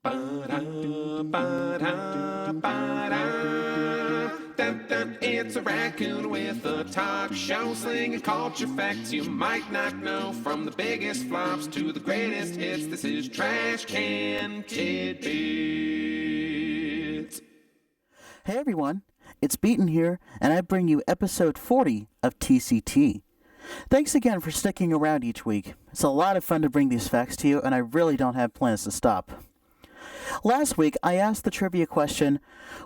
Ba-da, ba-da, ba-da. Dun, dun. It's a raccoon with a talk show slinging culture facts you might not know. From the biggest flops to the greatest hits, this is Trash Can Tidbits. Hey everyone, it's Beaton here, and I bring you episode 40 of TCT. Thanks again for sticking around each week. It's a lot of fun to bring these facts to you, and I really don't have plans to stop. Last week, I asked the trivia question,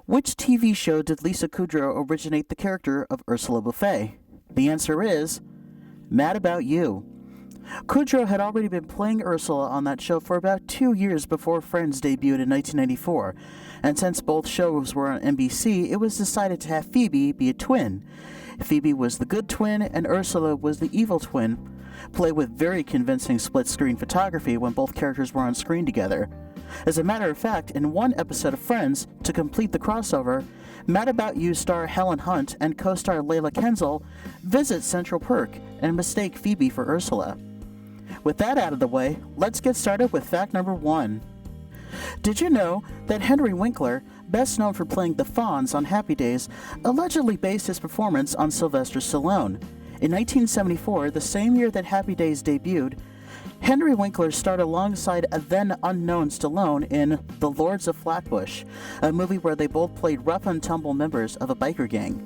which TV show did Lisa Kudrow originate the character of Ursula Buffet? The answer is, Mad About You. Kudrow had already been playing Ursula on that show for about 2 years before Friends debuted in 1994, and since both shows were on NBC, it was decided to have Phoebe be a twin. Phoebe was the good twin, and Ursula was the evil twin, played with very convincing split-screen photography when both characters were on screen together. As a matter of fact, in one episode of Friends, to complete the crossover, Mad About You star Helen Hunt and co-star Layla Kenzel visit Central Perk and mistake Phoebe for Ursula. With that out of the way, let's get started with fact number 1. Did you know that Henry Winkler, best known for playing the Fonz on Happy Days, allegedly based his performance on Sylvester Stallone? In 1974, the same year that Happy Days debuted, Henry Winkler starred alongside a then-unknown Stallone in The Lords of Flatbush, a movie where they both played rough-and-tumble members of a biker gang.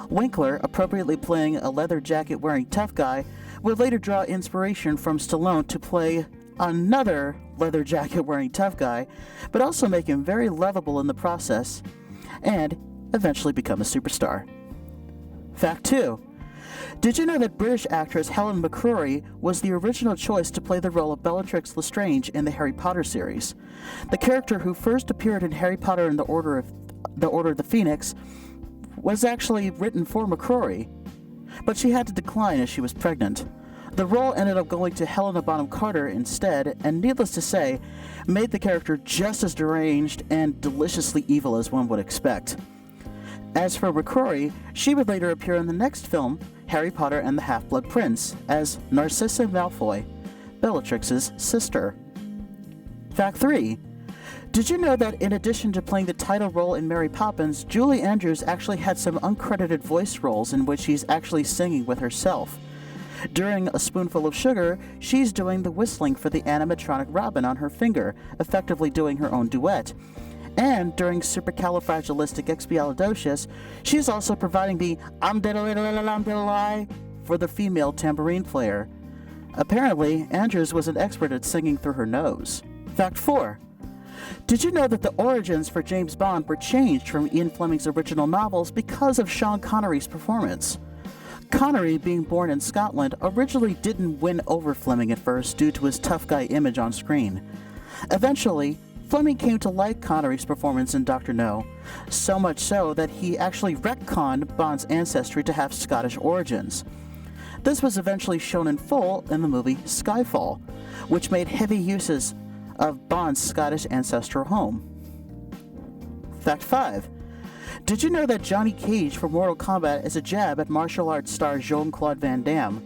Winkler, appropriately playing a leather jacket-wearing tough guy, would later draw inspiration from Stallone to play another leather jacket-wearing tough guy, but also make him very lovable in the process, and eventually become a superstar. Fact 2. Did you know that British actress Helen McCrory was the original choice to play the role of Bellatrix Lestrange in the Harry Potter series? The character who first appeared in Harry Potter and the Order of the Phoenix was actually written for McCrory, but she had to decline as she was pregnant. The role ended up going to Helena Bonham Carter instead, and needless to say, made the character just as deranged and deliciously evil as one would expect. As for McCrory, she would later appear in the next film, Harry Potter and the Half-Blood Prince, as Narcissa Malfoy, Bellatrix's sister. Fact 3. Did you know that in addition to playing the title role in Mary Poppins, Julie Andrews actually had some uncredited voice roles in which she's actually singing with herself? During A Spoonful of Sugar, she's doing the whistling for the animatronic Robin on her finger, effectively doing her own duet. And during Supercalifragilisticexpialidocious, she's also providing the "am-diddle-diddle-diddle-diddle-I" for the female tambourine player. Apparently, Andrews was an expert at singing through her nose. Fact 4. Did you know that the origins for James Bond were changed from Ian Fleming's original novels because of Sean Connery's performance? Connery, being born in Scotland, originally didn't win over Fleming at first due to his tough guy image on screen. Eventually, Fleming came to like Connery's performance in Dr. No, so much so that he actually retconned Bond's ancestry to have Scottish origins. This was eventually shown in full in the movie Skyfall, which made heavy uses of Bond's Scottish ancestral home. Fact 5. Did you know that Johnny Cage from Mortal Kombat is a jab at martial arts star Jean-Claude Van Damme?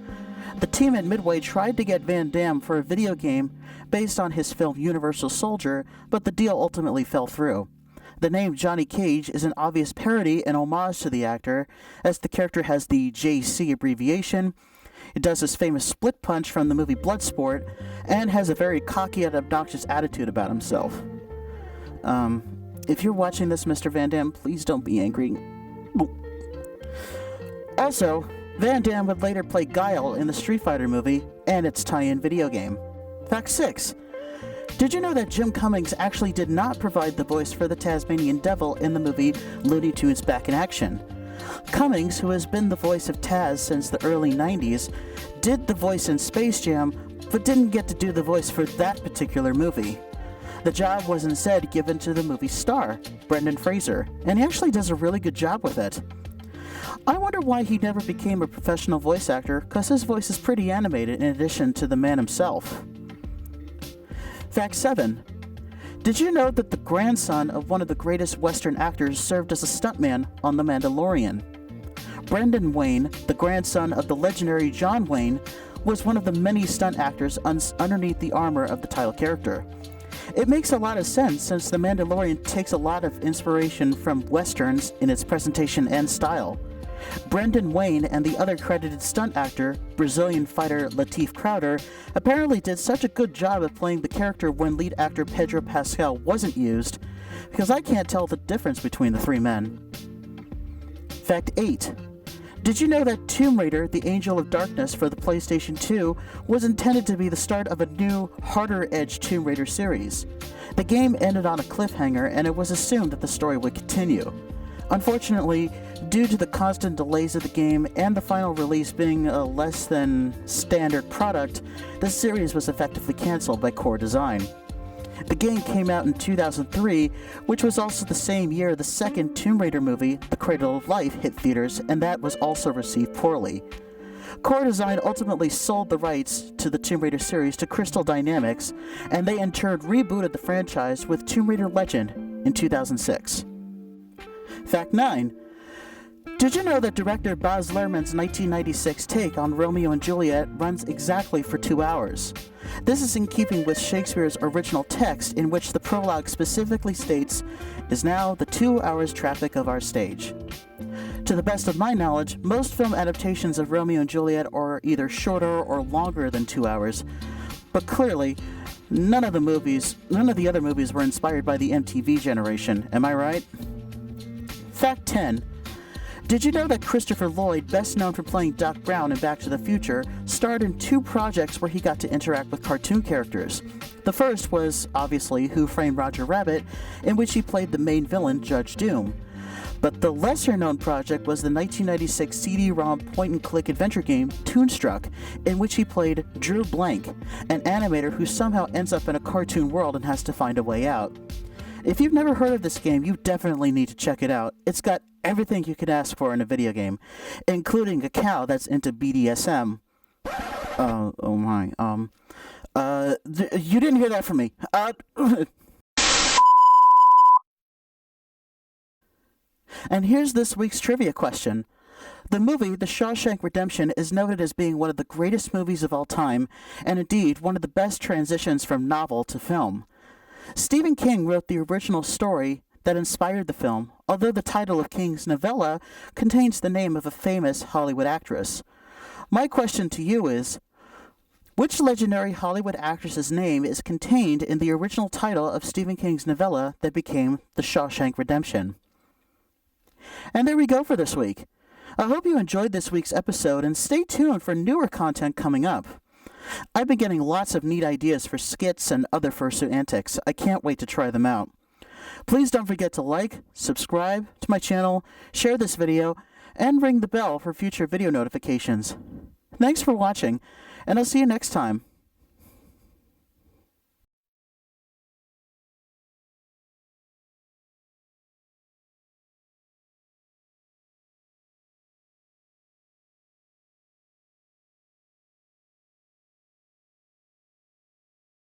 The team at Midway tried to get Van Damme for a video game based on his film Universal Soldier, but the deal ultimately fell through. The name Johnny Cage is an obvious parody and homage to the actor, as the character has the JC abbreviation. It does his famous split punch from the movie Bloodsport, and has a very cocky and obnoxious attitude about himself. If you're watching this, Mr. Van Damme, please don't be angry. Also, Van Damme would later play Guile in the Street Fighter movie and its tie-in video game. Fact 6. Did you know that Jim Cummings actually did not provide the voice for the Tasmanian Devil in the movie Looney Tunes Back in Action? Cummings, who has been the voice of Taz since the early 90s, did the voice in Space Jam, but didn't get to do the voice for that particular movie. The job was instead given to the movie's star, Brendan Fraser, and he actually does a really good job with it. I wonder why he never became a professional voice actor, because his voice is pretty animated in addition to the man himself. Fact 7. Did you know that the grandson of one of the greatest Western actors served as a stuntman on The Mandalorian? Brendan Wayne, the grandson of the legendary John Wayne, was one of the many stunt actors underneath the armor of the title character. It makes a lot of sense since The Mandalorian takes a lot of inspiration from westerns in its presentation and style. Brendan Wayne and the other credited stunt actor, Brazilian fighter Lateef Crowder, apparently did such a good job of playing the character when lead actor Pedro Pascal wasn't used, because I can't tell the difference between the three men. Fact 8. Did you know that Tomb Raider: The Angel of Darkness for the PlayStation 2 was intended to be the start of a new, harder-edged Tomb Raider series? The game ended on a cliffhanger, and it was assumed that the story would continue. Unfortunately, due to the constant delays of the game and the final release being a less than standard product, the series was effectively cancelled by Core Design. The game came out in 2003, which was also the same year the second Tomb Raider movie, The Cradle of Life, hit theaters, and that was also received poorly. Core Design ultimately sold the rights to the Tomb Raider series to Crystal Dynamics, and they in turn rebooted the franchise with Tomb Raider Legend in 2006. Fact 9. Did you know that director Baz Luhrmann's 1996 take on Romeo and Juliet runs exactly for 2 hours? This is in keeping with Shakespeare's original text, in which the prologue specifically states, "Is now the 2 hours traffic of our stage." To the best of my knowledge, most film adaptations of Romeo and Juliet are either shorter or longer than 2 hours, but clearly, none of the other movies were inspired by the MTV generation, am I right? Fact 10. Did you know that Christopher Lloyd, best known for playing Doc Brown in Back to the Future, starred in 2 projects where he got to interact with cartoon characters? The first was, obviously, Who Framed Roger Rabbit, in which he played the main villain, Judge Doom. But the lesser-known project was the 1996 CD-ROM point-and-click adventure game, Toonstruck, in which he played Drew Blank, an animator who somehow ends up in a cartoon world and has to find a way out. If you've never heard of this game, you definitely need to check it out. It's got everything you could ask for in a video game, including a cow that's into BDSM. Oh my, you didn't hear that from me. And here's this week's trivia question. The movie, The Shawshank Redemption, is noted as being one of the greatest movies of all time, and indeed one of the best transitions from novel to film. Stephen King wrote the original story that inspired the film, although the title of King's novella contains the name of a famous Hollywood actress. My question to you is, which legendary Hollywood actress's name is contained in the original title of Stephen King's novella that became The Shawshank Redemption? And there we go for this week. I hope you enjoyed this week's episode, and stay tuned for newer content coming up. I've been getting lots of neat ideas for skits and other fursuit antics. I can't wait to try them out. Please don't forget to like, subscribe to my channel, share this video, and ring the bell for future video notifications. Thanks for watching, and I'll see you next time.